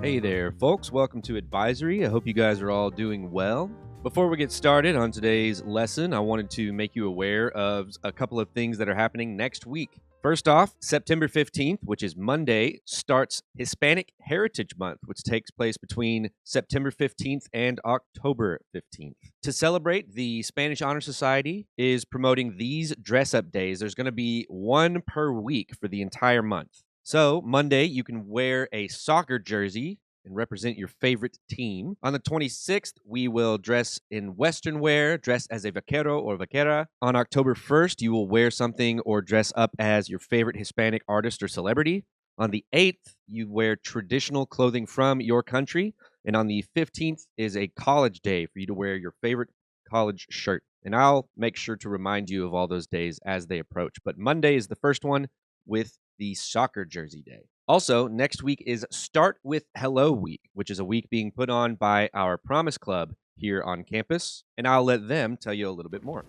Hey there, folks. Welcome to Advisory. I hope you guys are all doing well. Before we get started on today's lesson, I wanted to make you aware of a couple of things that are happening next week. First off, September 15th, which is Monday, starts Hispanic Heritage Month, which takes place between September 15th and October 15th. To celebrate, the Spanish Honor Society is promoting these dress-up days. There's going to be one per week for the entire month. So, Monday, you can wear a soccer jersey and represent your favorite team. On the 26th, we will dress in Western wear, dress as a vaquero or vaquera. On October 1st, you will wear something or dress up as your favorite Hispanic artist or celebrity. On the 8th, you wear traditional clothing from your country. And on the 15th is a college day for you to wear your favorite college shirt. And I'll make sure to remind you of all those days as they approach. But Monday is the first one with the soccer jersey day. Also, next week is Start with Hello Week, which is a week being put on by our Promise Club here on campus, and I'll let them tell you a little bit more.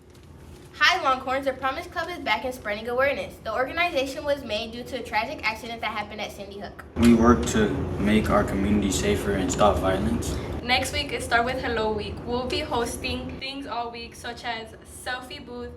Hi Longhorns, the Promise Club is back and spreading awareness. The organization was made due to a tragic accident that happened at Sandy Hook. We work to make our community safer and stop violence. Next week is Start with Hello Week. We'll be hosting things all week such as selfie booth,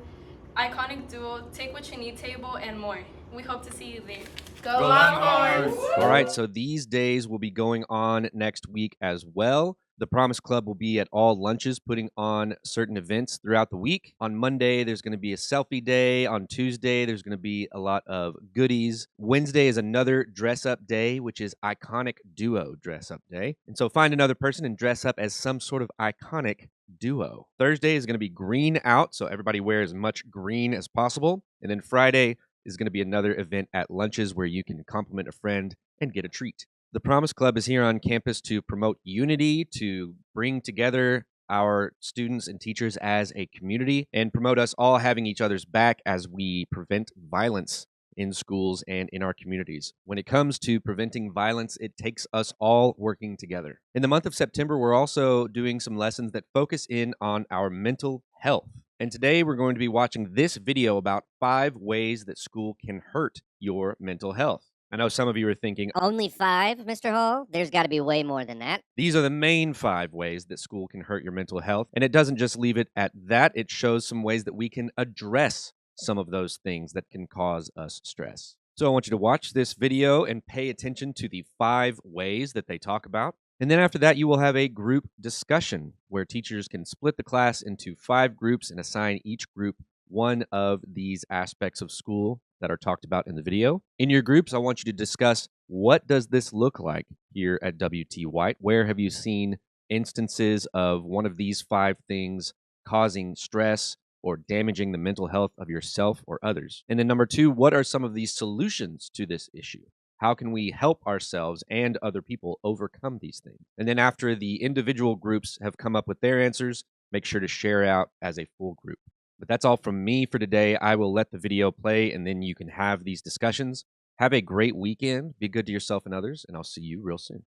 iconic duo, take what you need table, and more. We hope to see you there. Go Longhorns! All right, so these days will be going on next week as well. The Promise Club will be at all lunches putting on certain events throughout the week. On Monday, there's going to be a selfie day. On Tuesday, there's going to be a lot of goodies. Wednesday is another dress up day, which is iconic duo dress up day. And so find another person and dress up as some sort of iconic duo. Thursday is going to be green out, so everybody wear as much green as possible. And then Friday is going to be another event at lunches where you can compliment a friend and get a treat. The Promise Club is here on campus to promote unity, to bring together our students and teachers as a community, and promote us all having each other's back as we prevent violence in schools and in our communities. When it comes to preventing violence, it takes us all working together. In the month of September, we're also doing some lessons that focus in on our mental health. And today we're going to be watching this video about 5 ways that school can hurt your mental health. I know some of you are thinking, Only 5, Mr. Hall? There's got to be way more than that. these are the main 5 ways that school can hurt your mental health. And it doesn't just leave it at that. It shows some ways that we can address some of those things that can cause us stress. So I want you to watch this video and pay attention to the 5 ways that they talk about. And then after that, you will have a group discussion where teachers can split the class into 5 groups and assign each group one of these aspects of school that are talked about in the video. In your groups, I want you to discuss, what does this look like here at WT White? Where have you seen instances of one of these 5 things causing stress or damaging the mental health of yourself or others? And then number 2, what are some of these solutions to this issue? How can we help ourselves and other people overcome these things? And then after the individual groups have come up with their answers, make sure to share out as a full group. But that's all from me for today. I will let the video play and then you can have these discussions. Have a great weekend. Be good to yourself and others, and I'll see you real soon.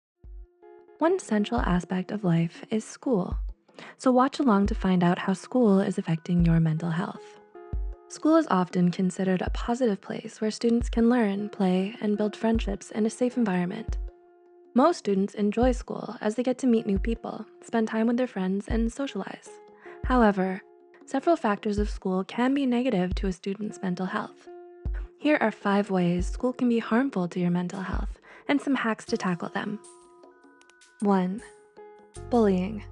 One central aspect of life is school. So watch along to find out how school is affecting your mental health. School is often considered a positive place where students can learn, play, and build friendships in a safe environment. Most students enjoy school as they get to meet new people, spend time with their friends, and socialize. However, several factors of school can be negative to a student's mental health. Here are 5 ways school can be harmful to your mental health and some hacks to tackle them. 1. Bullying.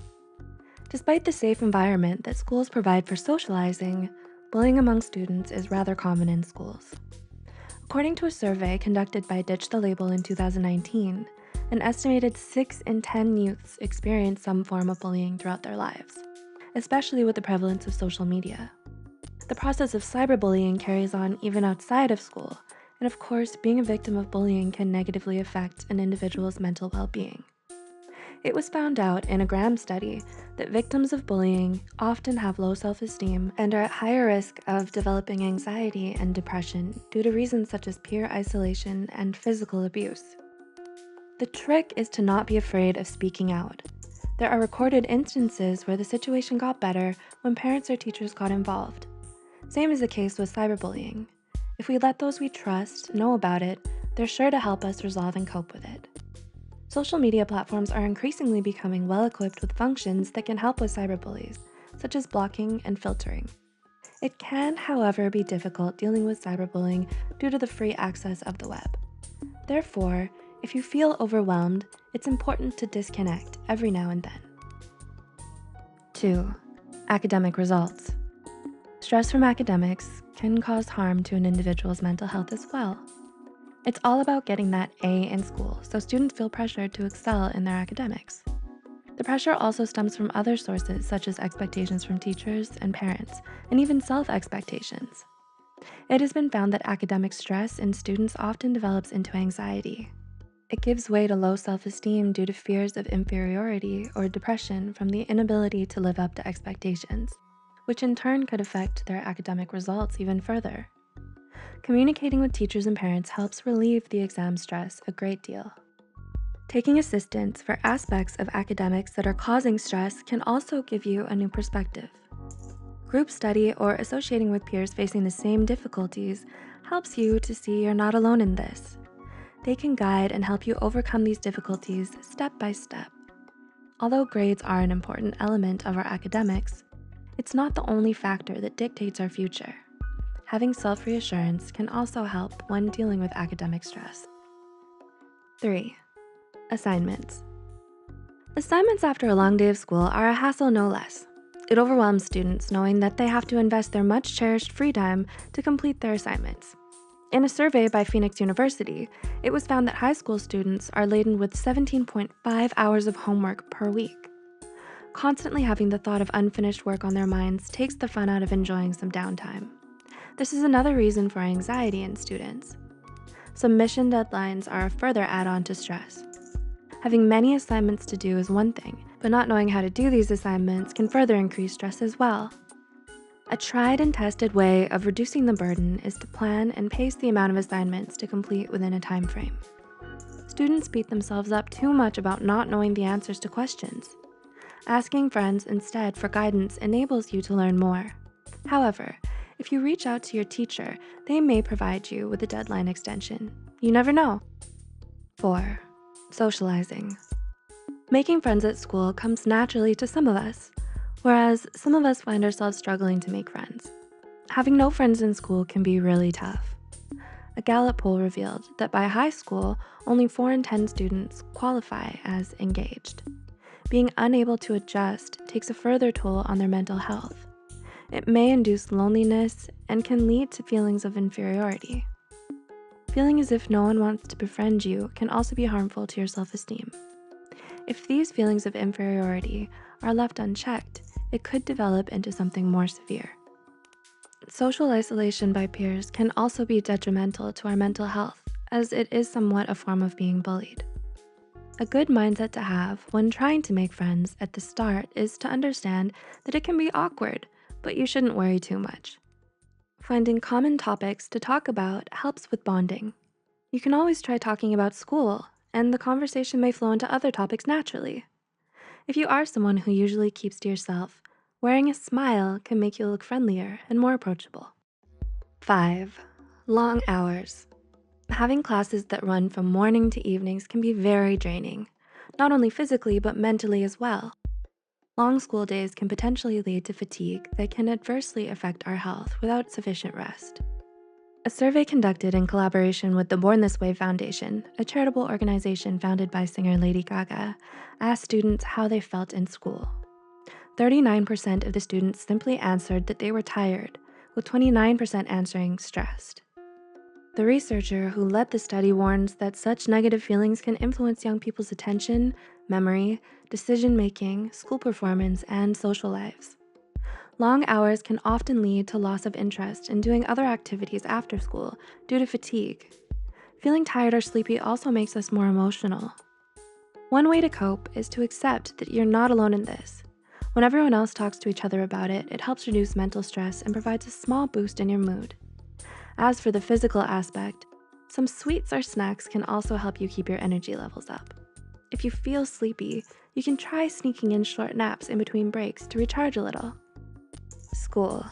Despite the safe environment that schools provide for socializing, bullying among students is rather common in schools. According to a survey conducted by Ditch the Label in 2019, an estimated 6 in 10 youths experience some form of bullying throughout their lives, especially with the prevalence of social media. The process of cyberbullying carries on even outside of school, and of course, being a victim of bullying can negatively affect an individual's mental well-being. It was found out in a Graham study that victims of bullying often have low self-esteem and are at higher risk of developing anxiety and depression due to reasons such as peer isolation and physical abuse. The trick is to not be afraid of speaking out. There are recorded instances where the situation got better when parents or teachers got involved. Same is the case with cyberbullying. If we let those we trust know about it, they're sure to help us resolve and cope with it. Social media platforms are increasingly becoming well-equipped with functions that can help with cyberbullies, such as blocking and filtering. It can, however, be difficult dealing with cyberbullying due to the free access of the web. Therefore, if you feel overwhelmed, it's important to disconnect every now and then. 2. Academic results. Stress from academics can cause harm to an individual's mental health as well. It's all about getting that A in school, so students feel pressured to excel in their academics. The pressure also stems from other sources such as expectations from teachers and parents, and even self-expectations. It has been found that academic stress in students often develops into anxiety. It gives way to low self-esteem due to fears of inferiority or depression from the inability to live up to expectations, which in turn could affect their academic results even further. Communicating with teachers and parents helps relieve the exam stress a great deal. Taking assistance for aspects of academics that are causing stress can also give you a new perspective. Group study or associating with peers facing the same difficulties helps you to see you're not alone in this. They can guide and help you overcome these difficulties step by step. Although grades are an important element of our academics, it's not the only factor that dictates our future. Having self-reassurance can also help when dealing with academic stress. 3. Assignments. Assignments after a long day of school are a hassle no less. It overwhelms students knowing that they have to invest their much cherished free time to complete their assignments. In a survey by Phoenix University, it was found that high school students are laden with 17.5 hours of homework per week. Constantly having the thought of unfinished work on their minds takes the fun out of enjoying some downtime. This is another reason for anxiety in students. Submission deadlines are a further add-on to stress. Having many assignments to do is one thing, but not knowing how to do these assignments can further increase stress as well. A tried and tested way of reducing the burden is to plan and pace the amount of assignments to complete within a time frame. Students beat themselves up too much about not knowing the answers to questions. Asking friends instead for guidance enables you to learn more. However, if you reach out to your teacher, they may provide you with a deadline extension. You never know. 4. Socializing. Making friends at school comes naturally to some of us, whereas some of us find ourselves struggling to make friends. Having no friends in school can be really tough. A Gallup poll revealed that by high school, only 4 in 10 students qualify as engaged. Being unable to adjust takes a further toll on their mental health. It may induce loneliness and can lead to feelings of inferiority. Feeling as if no one wants to befriend you can also be harmful to your self-esteem. If these feelings of inferiority are left unchecked, it could develop into something more severe. Social isolation by peers can also be detrimental to our mental health, as it is somewhat a form of being bullied. A good mindset to have when trying to make friends at the start is to understand that it can be awkward, but you shouldn't worry too much. Finding common topics to talk about helps with bonding. You can always try talking about school, and the conversation may flow into other topics naturally. If you are someone who usually keeps to yourself, wearing a smile can make you look friendlier and more approachable. 5. Long hours. Having classes that run from morning to evenings can be very draining, not only physically but mentally as well. Long school days can potentially lead to fatigue that can adversely affect our health without sufficient rest. A survey conducted in collaboration with the Born This Way Foundation, a charitable organization founded by singer Lady Gaga, asked students how they felt in school. 39% of the students simply answered that they were tired, with 29% answering stressed. The researcher who led the study warns that such negative feelings can influence young people's attention, memory, decision-making, school performance, and social lives. Long hours can often lead to loss of interest in doing other activities after school due to fatigue. Feeling tired or sleepy also makes us more emotional. One way to cope is to accept that you're not alone in this. When everyone else talks to each other about it, it helps reduce mental stress and provides a small boost in your mood. As for the physical aspect, some sweets or snacks can also help you keep your energy levels up. If you feel sleepy, you can try sneaking in short naps in between breaks to recharge a little. School.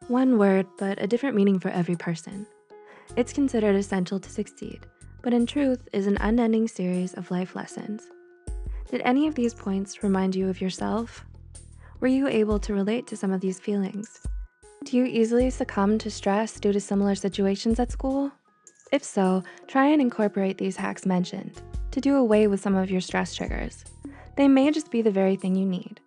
One word, but a different meaning for every person. It's considered essential to succeed, but in truth is an unending series of life lessons. Did any of these points remind you of yourself? Were you able to relate to some of these feelings? Do you easily succumb to stress due to similar situations at school? If so, try and incorporate these hacks mentioned to do away with some of your stress triggers. They may just be the very thing you need.